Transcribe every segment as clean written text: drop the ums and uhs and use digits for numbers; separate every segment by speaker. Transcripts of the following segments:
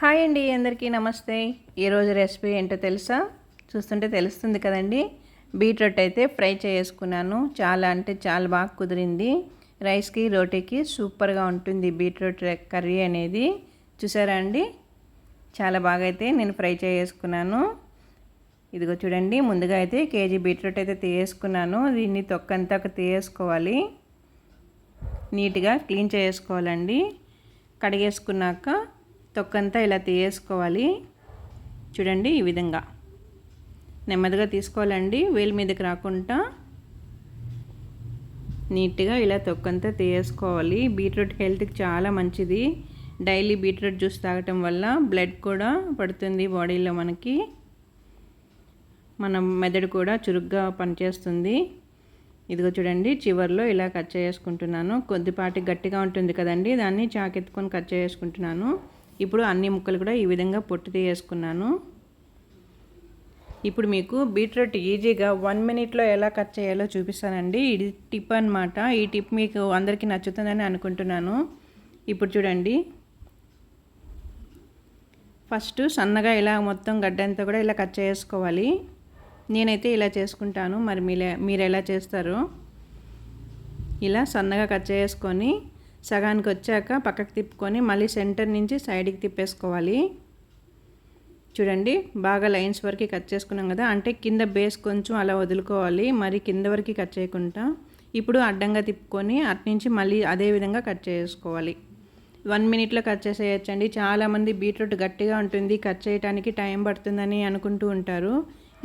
Speaker 1: Hi అండి, అందరికీ నమస్తే. ఈరోజు రెసిపీ ఏంటో తెలుసా? చూస్తుంటే తెలుస్తుంది కదండి. బీట్రూట్ అయితే ఫ్రై చేసుకున్నాను. చాలా అంటే చాలా బాగా కుదిరింది. రైస్కి రోటీకి సూపర్గా ఉంటుంది బీట్రూట్ కర్రీ అనేది. చూసారా అండి, చాలా బాగా అయితే నేను ఫ్రై చేసుకున్నాను. ఇదిగో చూడండి, ముందుగా అయితే కేజీ బీట్రూట్ అయితే తీసుకున్నాను. దీన్ని తొక్కంతా తీసుకోవాలి, నీట్గా క్లీన్ చేసుకోవాలండి. కడిగేసుకున్నాక తొక్కంతా ఇలా తీసుకోవాలి. చూడండి, ఈ విధంగా నెమ్మదిగా తీసుకోవాలండి, వేలు మీదకి రాకుండా నీట్గా ఇలా తొక్కంతా తీసుకోవాలి. బీట్రూట్ హెల్త్కి చాలా మంచిది. డైలీ బీట్రూట్ జ్యూస్ తాగటం వల్ల బ్లడ్ కూడా పడుతుంది బాడీలో. మన మెదడు కూడా చురుగ్గా పనిచేస్తుంది. ఇదిగో చూడండి, చివర్లో ఇలా కట్ చేసుకుంటున్నాను. కొద్దిపాటి గట్టిగా ఉంటుంది కదండి, దాన్ని చాకెత్తుకొని కట్ చేసుకుంటున్నాను. ఇప్పుడు అన్ని ముక్కలు కూడా ఈ విధంగా పొట్టు తీసేసుకున్నాను. ఇప్పుడు మీకు బీట్రూట్ ఈజీగా 1 మినిట్లో ఎలా కట్ చేయాలో చూపిస్తానండి. ఇది టిప్ అన్నమాట. ఈ టిప్ మీకు అందరికీ నచ్చుతుందని అనుకుంటున్నాను. ఇప్పుడు చూడండి, ఫస్ట్ సన్నగా ఇలా మొత్తం గడ్డంతా కూడా ఇలా కట్ చేసుకోవాలి. నేనైతే ఇలా చేసుకుంటాను, మరి మీరు ఎలా చేస్తారో. ఇలా సన్నగా కట్ చేసుకొని సగానికి వచ్చాక పక్కకు తిప్పుకొని మళ్ళీ సెంటర్ నుంచి సైడ్కి తిప్పేసుకోవాలి. చూడండి, బాగా లైన్స్ వరకు కట్ చేసుకున్నాం కదా, అంటే కింద బేస్ కొంచెం అలా వదులుకోవాలి, మరి కింద వరకు కట్ చేయకుండా. ఇప్పుడు అడ్డంగా తిప్పుకొని అట్నుంచి మళ్ళీ అదే విధంగా కట్ చేసుకోవాలి. 1 మినిట్లో కట్ చేసేయచ్చండి. చాలామంది బీట్రూట్ గట్టిగా ఉంటుంది, కట్ చేయడానికి టైం పడుతుందని అనుకుంటూ ఉంటారు.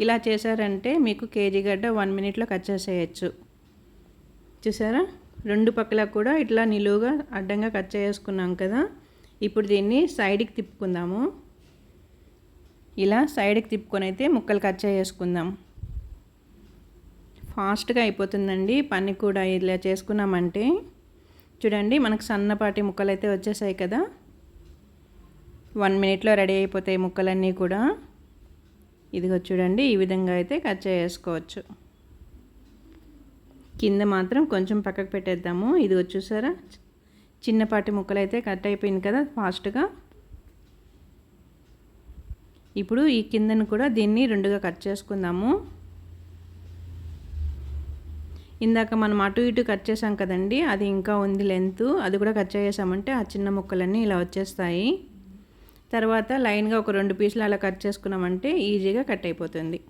Speaker 1: ఇలా చేశారంటే మీకు కేజీ గడ్డ 1 మినిట్లో కట్ చేసేయచ్చు. చూసారా, రెండు పక్కల కూడా ఇట్లా నిలువుగా అడ్డంగా కట్ చేసుకున్నాం కదా. ఇప్పుడు దీన్ని సైడ్కి తిప్పుకుందాము. ఇలా సైడ్కి తిప్పుకొని అయితే ముక్కలు కట్ చేసుకుందాం. ఫాస్ట్గా అయిపోతుందండి పని కూడా ఇలా చేసుకున్నామంటే. చూడండి, మనకు సన్నపాటి ముక్కలు అయితే వచ్చేసాయి కదా. 1 మినిట్లో రెడీ అయిపోతాయి ముక్కలన్నీ కూడా. ఇదిగో చూడండి, ఈ విధంగా అయితే కట్ చేసుకోవచ్చు. కింద మాత్రం కొంచెం పక్కకు పెట్టేద్దాము. ఇది చూసారా, చిన్నపాటి ముక్కలు అయితే కట్ అయిపోయింది కదా ఫాస్ట్గా. ఇప్పుడు ఈ కిందను కూడా దీన్ని రెండుగా కట్ చేసుకుందాము. ఇందాక మనం అటు ఇటు కట్ చేసాం కదండి, అది ఇంకా ఉంది లెంత్, అది కూడా కట్ చేసామంటే ఆ చిన్న ముక్కలన్నీ ఇలా వచ్చేస్తాయి. తర్వాత లైన్గా ఒక 2 పీసులు అలా కట్ చేసుకున్నామంటే ఈజీగా కట్ అయిపోతుంది.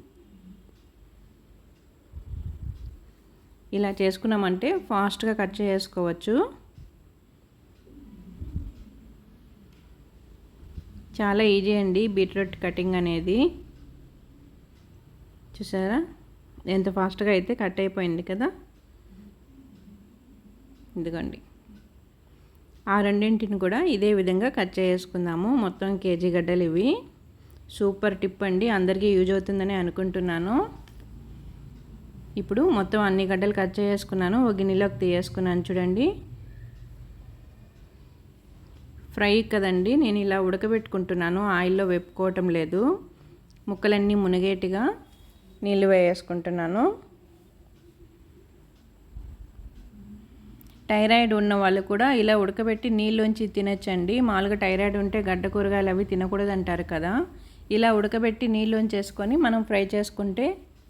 Speaker 1: ఇలా చేసుకున్నామంటే ఫాస్ట్గా కట్ చేసుకోవచ్చు. చాలా ఈజీ అండి బీట్రూట్ కటింగ్ అనేది. చూసారా, ఎంత ఫాస్ట్గా అయితే కట్ అయిపోయింది కదా. ఇదిగోండి, ఆ రెండింటిని కూడా ఇదే విధంగా కట్ చేసుకుందాము. మొత్తం కేజీ గడ్డలు ఇవి. సూపర్ టిప్ అండి, అందరికీ యూజ్ అవుతుందని అనుకుంటున్నాను. ఇప్పుడు మొత్తం అన్ని గడ్డలు కట్ చేసుకున్నాను, ఒక గిన్నెలోకి తీసేసుకున్నాను. చూడండి, ఫ్రై కదండి, నేను ఇలా ఉడకబెట్టుకుంటున్నాను, ఆయిల్లో వేపుకోవటం లేదు. ముక్కలన్నీ మునిగేటిగా నీళ్ళు వేసుకుంటున్నాను. థైరాయిడ్ ఉన్న వాళ్ళు కూడా ఇలా ఉడకబెట్టి నీళ్ళలోంచి తినచ్చండి. మామూలుగా థైరాయిడ్ ఉంటే గడ్డ కూరగాయలు అవి తినకూడదు అంటారు కదా. ఇలా ఉడకబెట్టి నీళ్ళలోంచి వేసుకొని మనం ఫ్రై చేసుకుంటే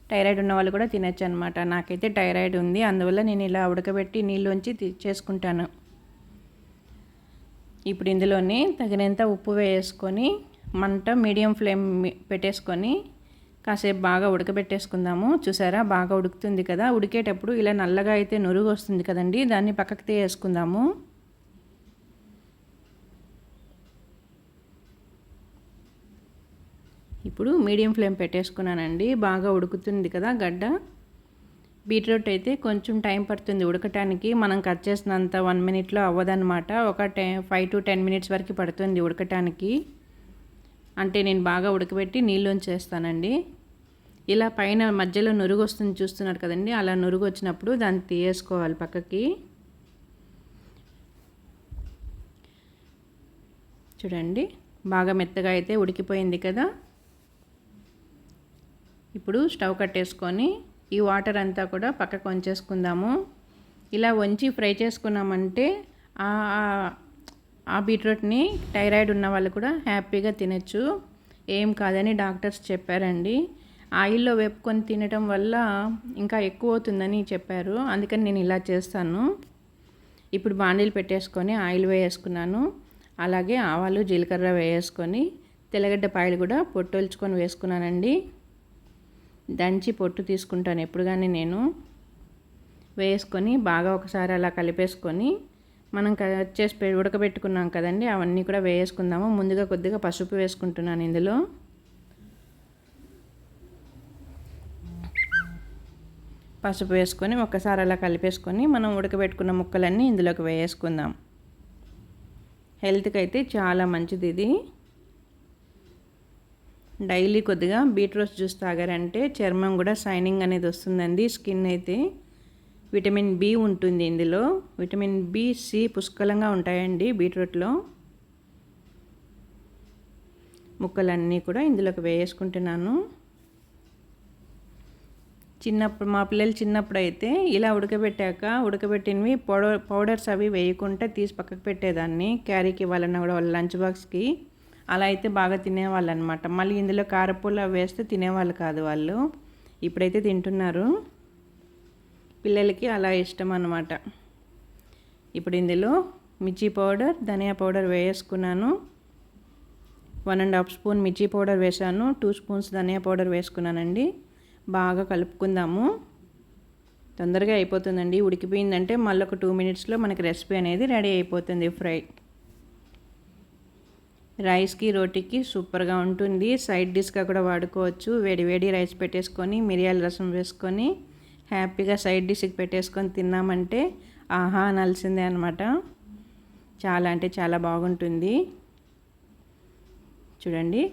Speaker 1: థైరాయిడ్ ఉన్న వాళ్ళు కూడా తినచ్చు అనమాట. నాకైతే థైరాయిడ్ ఉంది, అందువల్ల నేను ఇలా ఉడకబెట్టి నీళ్ళలోంచి చేసుకుంటాను. ఇప్పుడు ఇందులోనే తగినంత ఉప్పు వేసుకొని మంట మీడియం ఫ్లేమ్ పెట్టేసుకొని కాసేపు బాగా ఉడకబెట్టేసుకుందాము. చూసారా, బాగా ఉడుకుతుంది కదా. ఉడికేటప్పుడు ఇలా నల్లగా అయితే నురుగు వస్తుంది కదండి, దాన్ని పక్కకు తీసేసుకుందాము. ఇప్పుడు మీడియం ఫ్లేమ్ పెట్టేసుకున్నానండి. బాగా ఉడుకుతుంది కదా గడ్డ. బీట్రూట్ అయితే కొంచెం టైం పడుతుంది ఉడకటానికి. మనం కట్ చేసినంత 1 మినిట్లో అవ్వదన్నమాట. ఒక 5 to 10 మినిట్స్ వరకు పడుతుంది ఉడకటానికి. అంటే నేను బాగా ఉడకబెట్టి నీళ్ళలోంచి చేస్తానండి. ఇలా పైన మధ్యలో నురుగు వస్తుంది చూస్తున్నారు కదండి, అలా నురుగు వచ్చినప్పుడు దాన్ని తీసేసుకోవాలి పక్కకి. చూడండి, బాగా మెత్తగా అయితే ఉడికిపోయింది కదా. ఇప్పుడు స్టవ్ కట్టేసుకొని ఈ వాటర్ అంతా కూడా పక్కకు వంచేసుకుందాము. ఇలా వంచి ఫ్రై చేసుకున్నామంటే ఆ బీట్రూట్ని థైరాయిడ్ ఉన్న వాళ్ళు కూడా హ్యాపీగా తినచ్చు, ఏం కాదని డాక్టర్స్ చెప్పారండి. ఆయిల్లో వేపుకొని తినటం వల్ల ఇంకా ఎక్కువ అవుతుందని చెప్పారు, అందుకని నేను ఇలా చేస్తాను. ఇప్పుడు బాండీలు పెట్టేసుకొని ఆయిల్ వేసుకున్నాను, అలాగే ఆవాలు జీలకర్ర వేసుకొని తెల్లగడ్డ పాయలు కూడా పొట్టొల్చుకొని వేసుకున్నానండి. దంచి పొట్టు తీసుకుంటాను ఎప్పుడు కానీ నేను. వేసుకొని బాగా ఒకసారి అలా కలిపేసుకొని మనం కట్ చేసి ఉడకబెట్టుకున్నాం కదండి, అవన్నీ కూడా వేసుకుందాము. ముందుగా కొద్దిగా పసుపు వేసుకుంటున్నాను ఇందులో. పసుపు వేసుకొని ఒక్కసారి అలా కలిపేసుకొని మనం ఉడకబెట్టుకున్న ముక్కలన్నీ ఇందులోకి వేసుకుందాం. హెల్త్కి అయితే చాలా మంచిది ఇది. డైలీ కొద్దిగా బీట్రూట్ జ్యూస్ తాగారంటే చర్మం కూడా షైనింగ్ అనేది వస్తుందండి. స్కిన్ అయితే విటమిన్ బి ఉంటుంది ఇందులో, విటమిన్ బి, సి పుష్కలంగా ఉంటాయండి బీట్రూట్లో. ముక్కలన్నీ కూడా ఇందులోకి వేసుకుంటున్నాను. చిన్నప్పుడు మా పిల్లలు చిన్నప్పుడు అయితే ఇలా ఉడకబెట్టినవి పౌడర్స్ అవి వేయకుండా తీసి పక్కకు పెట్టేదాన్ని, క్యారీకి ఇవ్వాలన్నా కూడా వాళ్ళ లంచ్ బాక్స్కి. అలా అయితే బాగా తినేవాళ్ళు అనమాట. మళ్ళీ ఇందులో కారపూల వేస్తే తినేవాళ్ళు కాదు వాళ్ళు. ఇప్పుడైతే తింటున్నారు, పిల్లలకి అలా ఇష్టం అన్నమాట. ఇప్పుడు ఇందులో మిర్చి పౌడర్, ధనియా పౌడర్ వేసుకున్నాను. 1.5 స్పూన్ మిర్చి పౌడర్ వేసాను, 2 స్పూన్స్ ధనియా పౌడర్ వేసుకున్నానండి. బాగా కలుపుకుందాము. తొందరగా అయిపోతుందండి, ఉడికిపోయిందంటే మళ్ళీ ఒక 2 మినిట్స్లో మనకి రెసిపీ అనేది రెడీ అయిపోతుంది. ఫ్రై రైస్కి, రోటీకి సూపర్గా ఉంటుంది. సైడ్ డిష్గా కూడా వాడుకోవచ్చు. వేడి వేడి రైస్ పెట్టేసుకొని మిరియాల రసం వేసుకొని హ్యాపీగా సైడ్ డిష్కి పెట్టేసుకొని తిన్నామంటే ఆహా అనాల్సిందే అనమాట. చాలా అంటే చాలా బాగుంటుంది. చూడండి,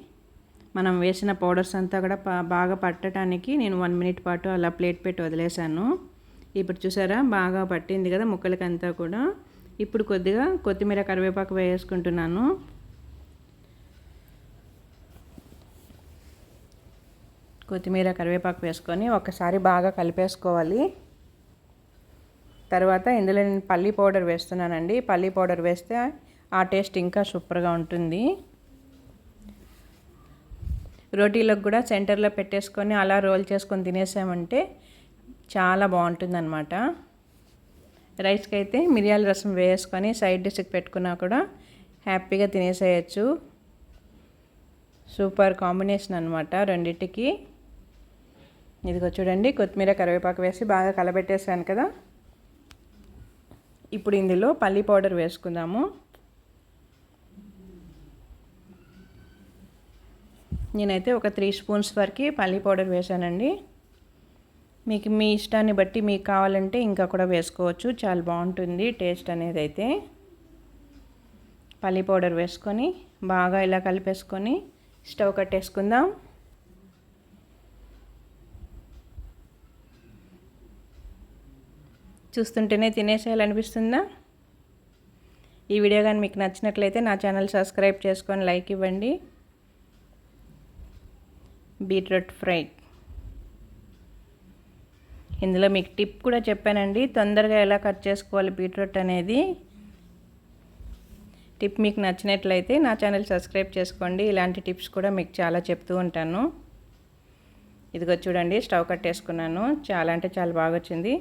Speaker 1: మనం వేసిన పౌడర్స్ అంతా కూడా బాగా పట్టడానికి నేను 1 మినిట్ పాటు అలా ప్లేట్ పెట్టి వదిలేసాను. ఇప్పుడు చూసారా బాగా పట్టింది కదా ముక్కలకంతా కూడా. ఇప్పుడు కొద్దిగా కొత్తిమీర, కరివేపాకు వేసుకుంటున్నాను. కొత్తిమీర, కరివేపాకు వేసుకొని ఒకసారి బాగా కలిపేసుకోవాలి. తర్వాత ఇందులో నేను పల్లీ పౌడర్ వేస్తున్నానండి. పల్లీ పౌడర్ వేస్తే ఆ టేస్ట్ ఇంకా సూపర్గా ఉంటుంది. రోటీలకు కూడా సెంటర్లో పెట్టేసుకొని అలా రోల్ చేసుకొని తినేసామంటే చాలా బాగుంటుందన్నమాట. రైస్కి అయితే మిరియాల రసం వేసుకొని సైడ్ డిష్కి పెట్టుకున్నా కూడా హ్యాపీగా తినేసేయచ్చు. సూపర్ కాంబినేషన్ అనమాట రెండింటికి. ఇదిగో చూడండి, కొత్తిమీర, కరివేపాకు వేసి బాగా కలబెట్టేసాను కదా. ఇప్పుడు ఇందులో పల్లీ పౌడర్ వేసుకుందాము. నేనైతే ఒక 3 స్పూన్స్ వరకు పల్లీ పౌడర్ వేసానండి. మీకు మీ ఇష్టాన్ని బట్టి మీకు కావాలంటే ఇంకా కూడా వేసుకోవచ్చు, చాలా బాగుంటుంది టేస్ట్ అనేది. అయితే పల్లీ పౌడర్ వేసుకొని బాగా ఇలా కలిపేసుకొని స్టవ్ కట్టేసుకుందాం. చూస్తుంటేనే తినేసేయాలనిపిస్తుందా? ఈ వీడియో కానీ మీకు నచ్చినట్లయితే నా ఛానల్ సబ్స్క్రైబ్ చేసుకొని లైక్ ఇవ్వండి. బీట్రూట్ ఫ్రై, ఇందులో మీకు టిప్ కూడా చెప్పానండి, తొందరగా ఎలా కట్ చేసుకోవాలి బీట్రూట్ అనేది. టిప్ మీకు నచ్చినట్లయితే నా ఛానల్ సబ్స్క్రైబ్ చేసుకోండి. ఇలాంటి టిప్స్ కూడా మీకు చాలా చెప్తూ ఉంటాను. ఇదిగో చూడండి, స్టవ్ కట్టేసుకున్నాను. చాలా అంటే చాలా బాగా వచ్చింది.